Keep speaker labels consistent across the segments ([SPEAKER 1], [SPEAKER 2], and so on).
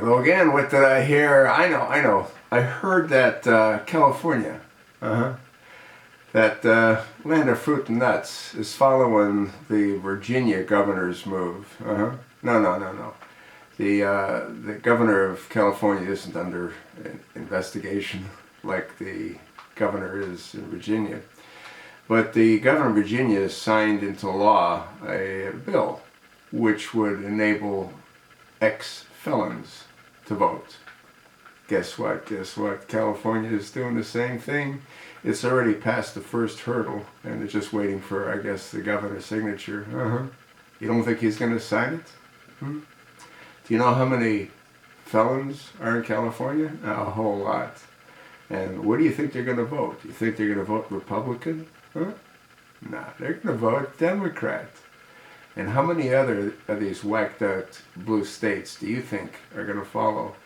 [SPEAKER 1] Well, again, what did I hear? I know. I heard that California, that land of fruit and nuts, is following the Virginia governor's move. No. The governor of California isn't under investigation like the governor is in Virginia. But the governor of Virginia signed into law a bill which would enable ex-felons to vote. Guess what? California is doing the same thing. It's already passed the first hurdle, and they're just waiting for, I guess, the governor's signature. You don't think he's going to sign it? Do you know how many felons are in California? A whole lot. And what do you think they're going to vote? You think they're going to vote Republican? Nah, they're going to vote Democrat. And how many other of these whacked out blue states do you think are going to follow?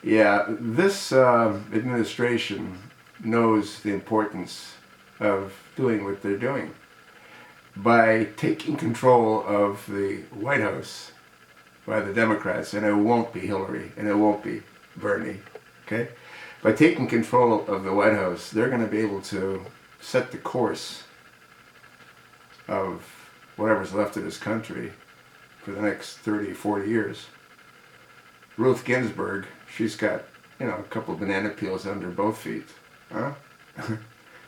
[SPEAKER 1] Yeah, this administration knows the importance of doing what they're doing. By taking control of the White House by the Democrats, and it won't be Hillary, and it won't be Bernie, okay? By taking control of the White House, they're going to be able to set the course of whatever's left of this country for the next 30, 40 years. Ruth Ginsburg, she's got, a couple of banana peels under both feet.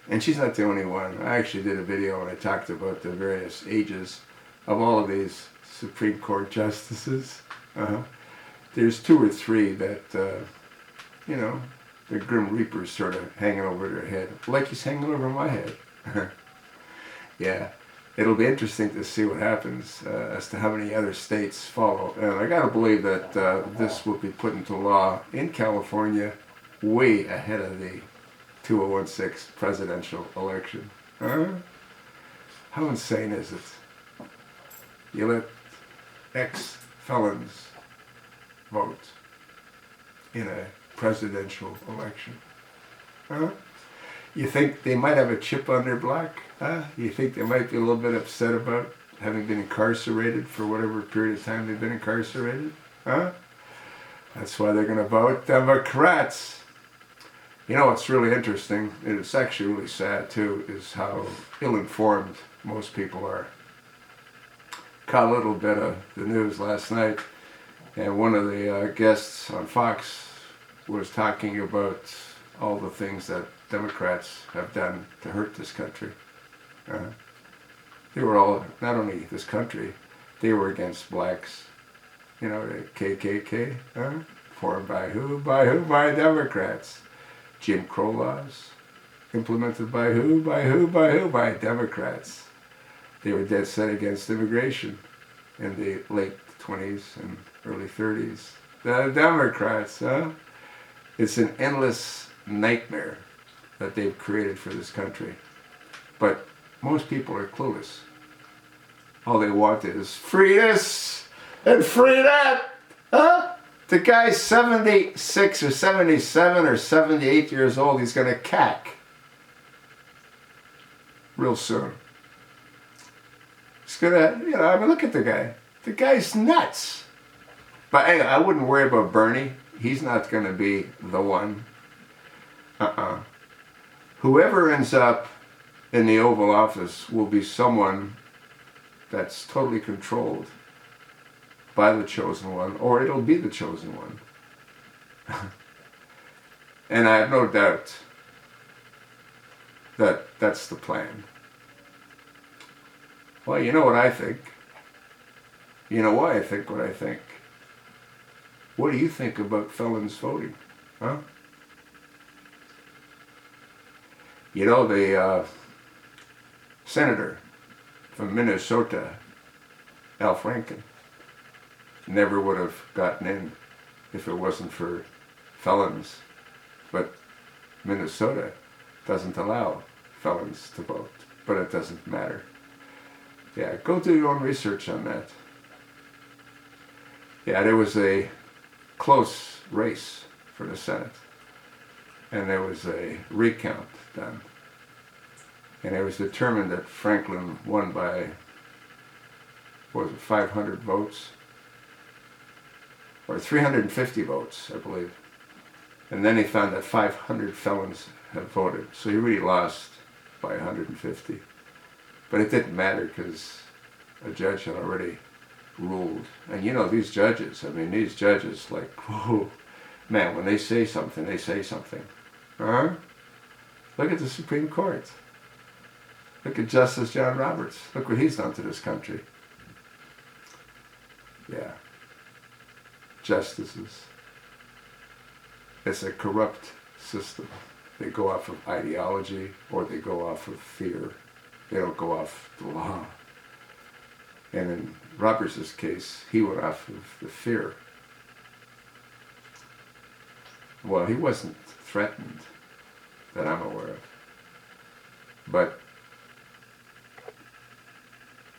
[SPEAKER 1] And she's not the only one. I actually did a video and I talked about the various ages of all of these Supreme Court justices. There's two or three that, the Grim Reaper's sort of hanging over their head, like he's hanging over my head. Yeah, it'll be interesting to see what happens as to how many other states follow. And I gotta believe that this will be put into law in California way ahead of the 2016 presidential election. How insane is it? You let ex-felons vote in a presidential election. You think they might have a chip on their block? You think they might be a little bit upset about having been incarcerated for whatever period of time they've been incarcerated? That's why they're going to vote Democrats. You know what's really interesting, and it's actually really sad too, is how ill-informed most people are. Caught a little bit of the news last night, and one of the guests on Fox was talking about all the things that Democrats have done to hurt this country. They were all, not only this country, they were against blacks. The KKK, formed by who? By Democrats. Jim Crow laws, implemented by who? By Democrats. They were dead set against immigration in the late 20s and early 30s. The Democrats, It's an endless nightmare that they've created for this country. But most people are clueless. All they want is free this and free that. The guy's 76 or 77 or 78 years old. He's going to cack real soon. He's going to, look at the guy. The guy's nuts. But anyway, I wouldn't worry about Bernie. He's not going to be the one. Whoever ends up in the Oval Office will be someone that's totally controlled by the chosen one, or it'll be the chosen one. And I have no doubt that that's the plan. Well, you know what I think. You know why I think what I think. What do you think about felons voting? The senator from Minnesota, Al Franken, never would have gotten in if it wasn't for felons. But Minnesota doesn't allow felons to vote, but it doesn't matter. Yeah, go do your own research on that. Yeah, there was a close race for the Senate, and there was a recount done, and it was determined that Franklin won by, 500 votes. or 350 votes, I believe. And then he found that 500 felons had voted. So he really lost by 150. But it didn't matter because a judge had already ruled. And you know, these judges, like, whoa, man, when they say something, they say something. Huh? Look at the Supreme Court. Look at Justice John Roberts. Look what he's done to this country. Yeah. Justices. It's a corrupt system. They go off of ideology or they go off of fear. They don't go off the law. And in Roberts' case, he went off of the fear. Well, he wasn't threatened that I'm aware of. But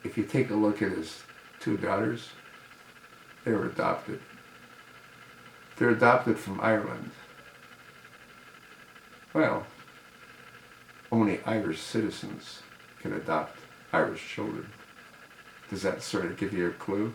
[SPEAKER 1] if you take a look at his two daughters, they were adopted. They're adopted from Ireland. Well, only Irish citizens can adopt Irish children. Does that sort of give you a clue?